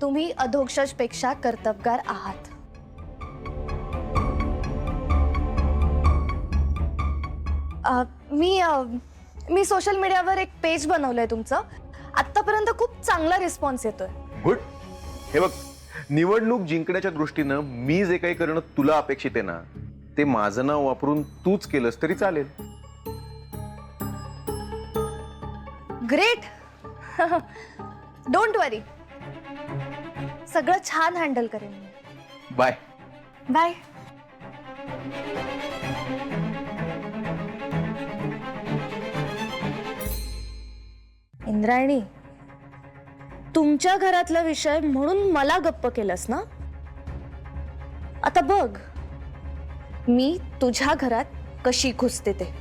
तुम्ही अधोक्षजपेक्षा कर्तबगार आहात. मी सोशल मीडियावर एक पेज बनवलंय तुमचं. आतापर्यंत खूप चांगला रिस्पॉन्स येतोय. गुड. हे बघ, निवडणूक जिंकण्याच्या दृष्टीनं मी जे काही करणं तुला अपेक्षित आहे ना, ते माझं नाव वापरून तूच केलंस तरी चालेल. ग्रेट. डोंट वरी, सगळं छान हँडल करेन मी. बाय. बाय. इंद्रायणी, तुमच्या घरातला विषय म्हणून मला गप्प केलंस ना? आता बघ मी तुझ्या घरात कशी घुसते ते.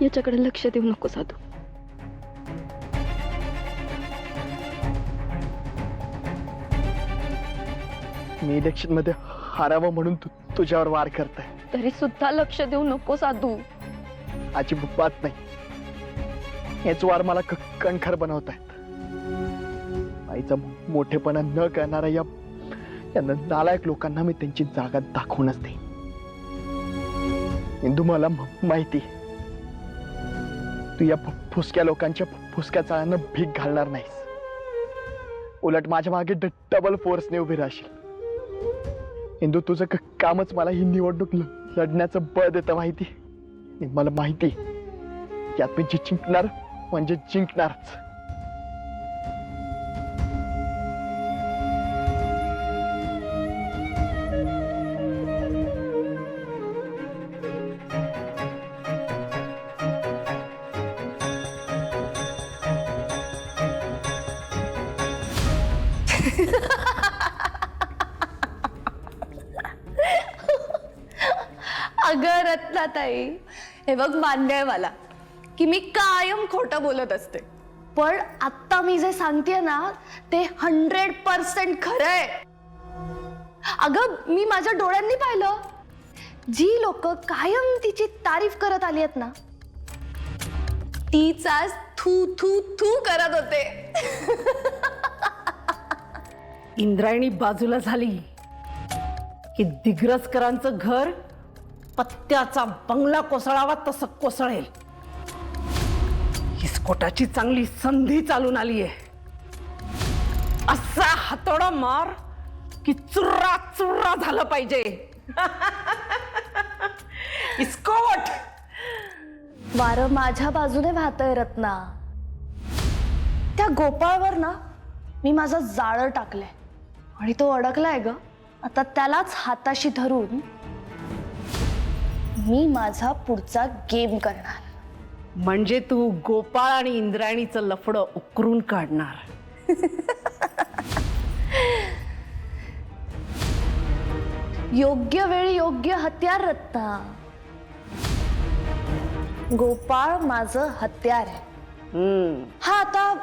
याच्याकडे लक्ष देऊ नको साधू. मी इलेक्शन मध्ये हारावं म्हणून तुझ्यावर वार करताय. तरी सुद्धा लक्ष देऊ नको साधू. अजिबात नाही. हेच वार मला कणखर बनवतायत. आईचा मोठेपणा न करणाऱ्या या नालायक लोकांना मी त्यांची जागा दाखवूनच देईन. इंदू, मला माहिती तू या फुसक्या लोकांच्या फुसक्या चाळ्यांना भीक घालणार नाहीस. उलट माझ्या मागे डबल फोर्सने उभी राहशील. इंदू, तुझं कामच मला ही निवडणूक लढण्याचं बळ देतं. माहिती मला माहिती यात मी जिंकणार म्हणजे जिंकणारच. अगं रत्नाताई, हे बघ, मान्य आहे मला की मी कायम खोटं बोलत असते, पण आता मी जे सांगतेय ना ते 100% खरंय. अगं, मी माझ्या डोळ्यांनी पाहिलं. जी लोक कायम तिची तारीफ करत आली आहेत ना, तीच आज थू थू थू करत होते. इंद्रायणी बाजूला झाली की दिग्रसकरांचं घर पत्त्याचा बंगला कोसळावा तसं कोसळेल. हिसकोटाची चांगली संधी चालून आली आहे. असा हातोडा मार की चुर्रा चुर्रा झालं पाहिजे. इस्कोट. वारं माझ्या बाजूने वाहतंय रत्ना. त्या गोपाळवर ना मी माझं जाळं टाकलंय आणि तो अडकलाय ग. आता त्यालाच हाताशी धरून मी माझा पुढचा गेम करणार. म्हणजे तू गोपाळ आणि इंद्रायणीचं लफडं उकरून काढणार. योग्य वेळी योग्य हत्यार रत्ना. गोपाळ माझं हत्यार आहे. हा, आता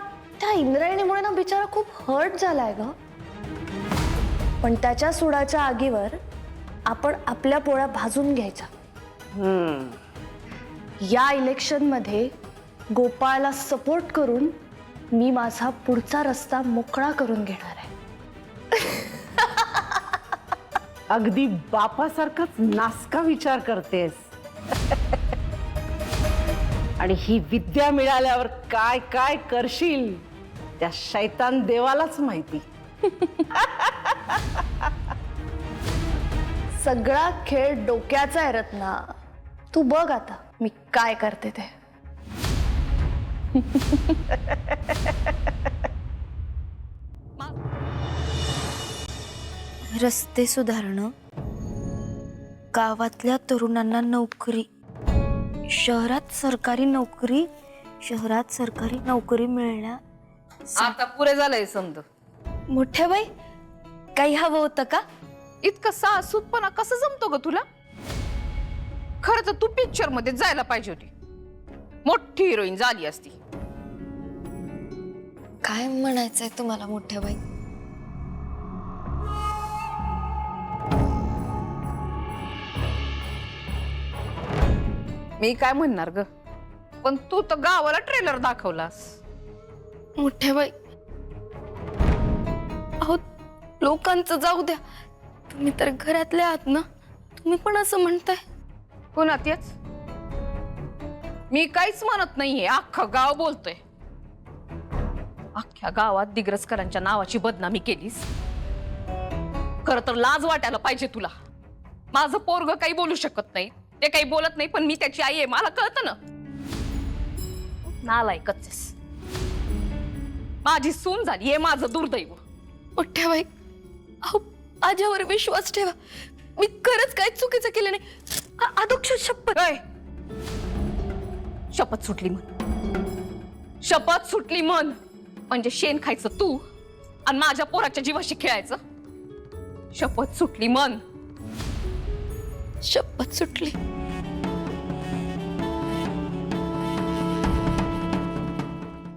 त्या इंद्रायणीमुळे ना बिचारा खूप हर्ट झालाय ग, पण त्याच्या सुडाच्या आगीवर आपण आपल्या पोळ्या भाजून घ्यायच्या. या इलेक्शन मध्ये गोपाळला सपोर्ट करून मी माझा पुढचा रस्ता मोकळा करून घेणार आहे. अगदी बापासारखाच नासका विचार करतेस. आणि ही विद्या मिळाल्यावर काय काय करशील त्या शैतान देवालाच माहिती. सगळा खेळ डोक्याचा आहे रत्ना. तू बघ आता मी काय करते ते. रस्ते सुधारणं, गावातल्या तरुणांना नोकरी, शहरात सरकारी नोकरी मिळण्या. आता पुरे झालंय समज. मोठ्या बाई, काही हवं होतं का? इतकं सासूतपणा कसं जमतो ग तुला? खरं तर तू पिक्चर मध्ये जायला पाहिजे होती. मोठी हिरोईन झाली असती. काय म्हणायचंय तुम्हाला मोठ्या बाई? मी काय म्हणणार ग, पण तू तर गावाला ट्रेलर दाखवलास. मोठ्या बाई, अहो लोकांचं जाऊ द्या, तुम्ही तर घरातले आहात ना, तुम्ही पण असं म्हणताय. पुन्हा तेच. मी काहीच म्हणत नाहीये, अख्खं गाव बोलतोय. अख्ख्या गावात दिग्रसकरांच्या नावाची बदनामी केलीस. खरं तर लाज वाटायला पाहिजे तुला. माझं पोरग काही बोलू शकत नाही, ते काही बोलत नाही, पण मी त्याची आई आहे, मला कळतं ना. नालायकच आहेस. माझी सून झाली हे माझं दुर्दैव. मोठ्या बाई, अहो माझ्यावर विश्वास ठेवा, मी खरंच काय चुकीचं केलं नाही. अध्यक्ष शपथ. ऐ, शपथ सुटली म्हण. शपथ सुटली म्हण. म्हणजे शेण खायचं तू आणि माझ्या पोराच्या जीवाशी खेळायचं. शपथ सुटली म्हण. शपथ सुटली.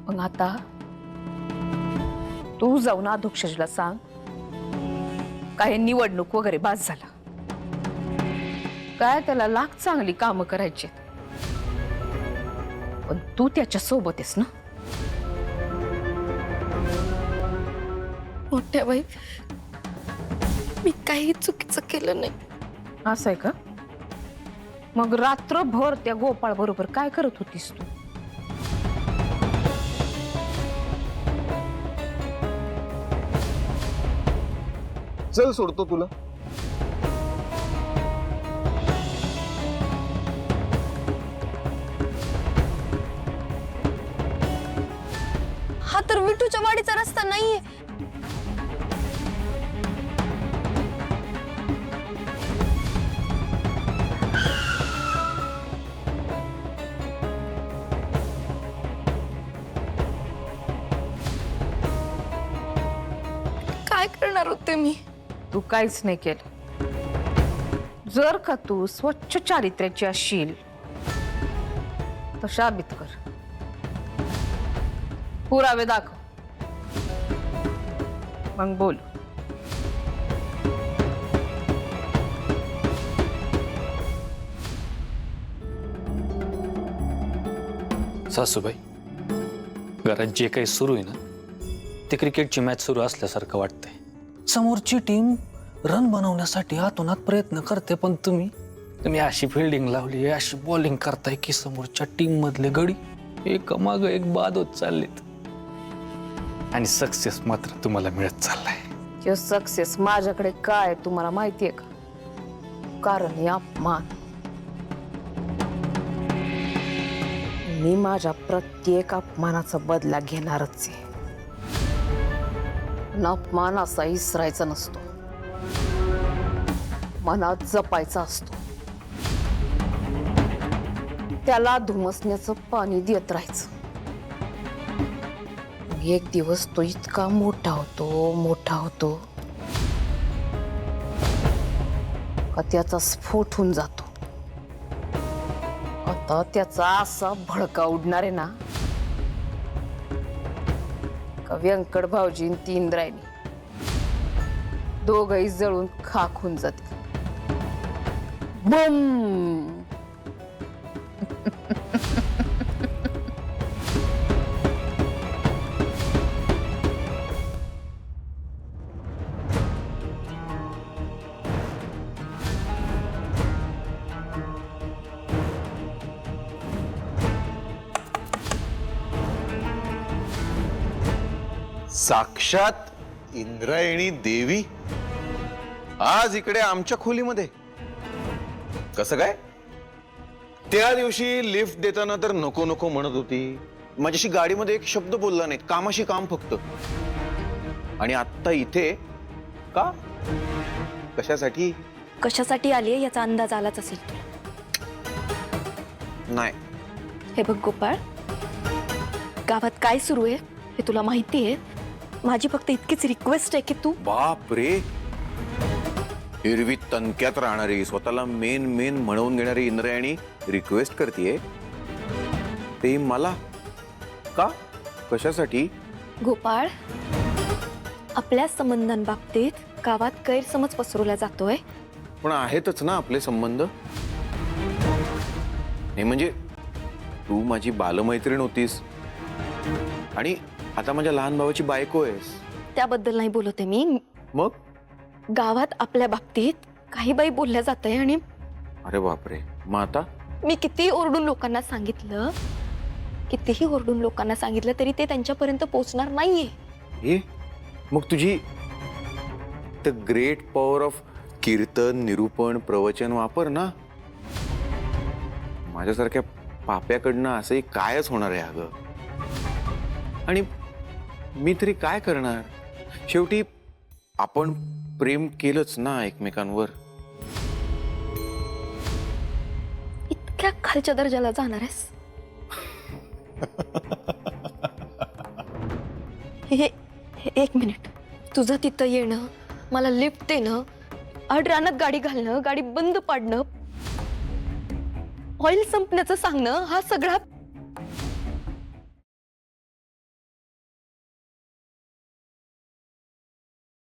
मग आता तू जाऊन अध्यक्षला सांग, काय निवडणूक वगैरे बास झाला. काय त्याला लाख चांगली कामं करायची, पण तू त्याच्या सोबत आहेस ना. मोठ्या बाई, मी काही चुकीचं केलं नाही. असं आहे का? मग रात्रभर त्या गोपाळ बरोबर काय करत होतीस तू? चल सोडतो तुला. हा तर विठूच्या वाडीचा रस्ता नाहीये. काय करणार होते मी? तू काहीच नाही केलं. जर का तू स्वच्छ चारित्र्याची असशील तर साबित कर. पुरावे दाखव, मग बोल. सासूबाई, घरात जे काही सुरू आहे ना, ते क्रिकेटची मॅच सुरू असल्यासारखं वाटतंय. समोरची टीम रन बनवण्यासाठी आतोनात प्रयत्न करते, पण तुम्ही अशी फिल्डिंग लावली, अशी बॉलिंग करताय की समोरच्या टीम मधले गडी एक माग एक बाद होत चाललेत आणि सक्सेस मात्र तुम्हाला मिळत चाललाय. सक्सेस माझ्याकडे काय तुम्हाला माहितीये का? कारण हे अपमान. मी माझ्या प्रत्येक अपमानाचा बदला घेणारच आहे. अपमान असा इसरायचा नसतो, मनात जपायचा असतो. त्याला धुमसण्याचं पाणी देत राहायचं. एक दिवस तो इतका मोठा होतो का त्याचा स्फोट होऊन जातो. आता त्याचा असा भडका उडणार आहे ना का व्यंकट भाऊजी ती इंद्रायणी दोघही जळून खाक होऊन जाते. बम. साक्षात इंद्रायणी देवी आज इकडे आमच्या खोलीमध्ये कसं काय? त्या दिवशी लिफ्ट देताना तर नको नको म्हणत होती, माझ्याशी गाडीमध्ये एक शब्द बोलला नाही, कामाशी काम फक्त. आणि आत्ता इथे का? कशासाठी? कशासाठी आलीये याचा अंदाज आलाच असेल तुला. नाही. हे बघ गोपाळ, गावात काय सुरू आहे हे तुला माहिती आहे. माझी फक्त इतकीच रिक्वेस्ट आहे की तू बाप रे, एरवी तणक्यात राहणारी, स्वतःला मेन मेन म्हणवून घेणारी इंद्रायणी रिक्वेस्ट करतेय, ते मला का? कशासाठी? गोपाळ, आपल्या संबंधांबाबतीत गावात गैरसमज पसरवला जातोय. पण आहेतच ना आपले संबंध. हे म्हणजे तू माझी बालमैत्रीण होतीस आणि आता माझ्या लहान भावाची बायको आहेस. त्याबद्दल नाही बोलते मी. मग गावात आपल्या बाबतीत काही बाई बोलल्या जातंय आणि अरे बापरे, मग आता? मी कितीही ओरडून लोकांना सांगितलं, कितीही ओरडून लोकांना सांगितलं तरी ते त्यांच्यापर्यंत पोहोचणार नाहीये. हे मग तुझी द ग्रेट पॉवर ऑफ कीर्तन, निरूपण, प्रवचन वापर ना. माझ्यासारख्या पाप्याकडनं असंही कायच होणार आहे अगं. आणि मी तरी काय करणार? शेवटी आपण प्रेम केलंच ना एकमेकांवर. इतक्या खालच्या दर्जाला जाणार आहेस? हे एक मिनिट, तुझं तिथं येणं, मला लिफ्ट देणं, आड रानात गाडी घालणं, गाडी बंद पाडणं, ऑइल संपण्याचं सांगणं, हा सगळा